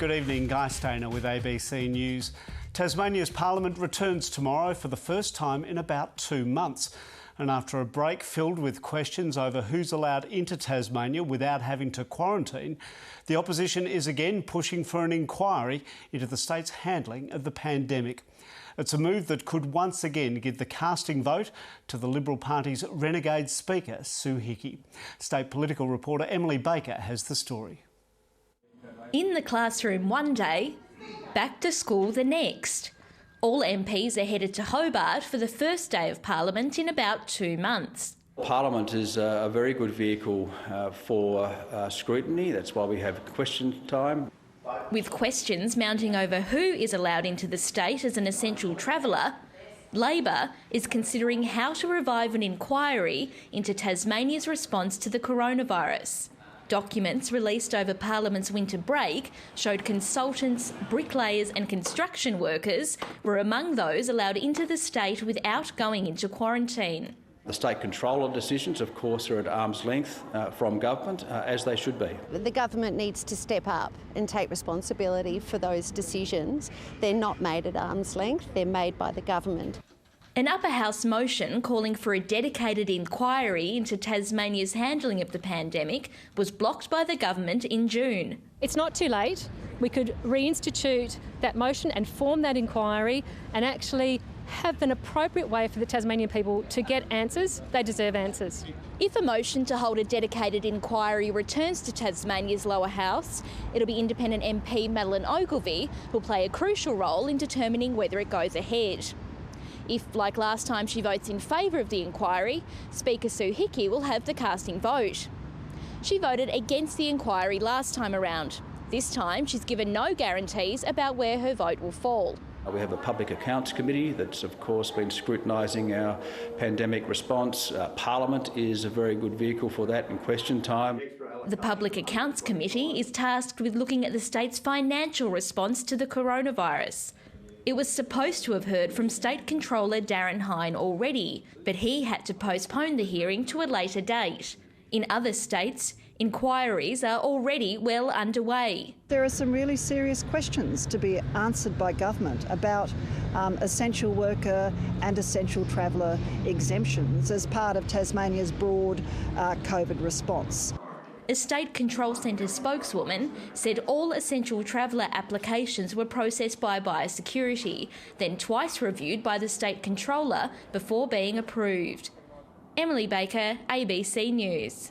Good evening, Guy Stainer with ABC News. Tasmania's Parliament returns tomorrow for the first time in about 2 months. And after a break filled with questions over who's allowed into Tasmania without having to quarantine, the opposition is again pushing for an inquiry into the state's handling of the pandemic. It's a move that could once again give the casting vote to the Liberal Party's renegade Speaker, Sue Hickey. State political reporter Emily Baker has the story. In the classroom one day, back to school the next. All MPs are headed to Hobart for the first day of Parliament in about 2 months. Parliament is a very good vehicle for scrutiny. That's why we have question time. With questions mounting over who is allowed into the state as an essential traveller, Labor is considering how to revive an inquiry into Tasmania's response to the coronavirus. Documents released over Parliament's winter break showed consultants, bricklayers and construction workers were among those allowed into the state without going into quarantine. The state controller decisions, of course, are at arm's length from government, as they should be. The government needs to step up and take responsibility for those decisions. They're not made at arm's length, they're made by the government. An upper house motion calling for a dedicated inquiry into Tasmania's handling of the pandemic was blocked by the government in June. It's not too late. We could reinstitute that motion and form that inquiry and actually have an appropriate way for the Tasmanian people to get answers. They deserve answers. If a motion to hold a dedicated inquiry returns to Tasmania's lower house, it'll be independent MP Madeleine Ogilvie who'll play a crucial role in determining whether it goes ahead. If, like last time, she votes in favour of the inquiry, Speaker Sue Hickey will have the casting vote. She voted against the inquiry last time around. This time, she's given no guarantees about where her vote will fall. We have a Public Accounts Committee that's, of course, been scrutinising our pandemic response. Parliament is a very good vehicle for that in question time. The Public Accounts Committee is tasked with looking at the state's financial response to the coronavirus. It was supposed to have heard from State Controller Darren Hine already, but he had to postpone the hearing to a later date. In other states, inquiries are already well underway. There are some really serious questions to be answered by government about essential worker and essential traveller exemptions as part of Tasmania's broad COVID response. A State Control Centre spokeswoman said all essential traveller applications were processed by biosecurity, then twice reviewed by the State Controller before being approved. Emily Baker, ABC News.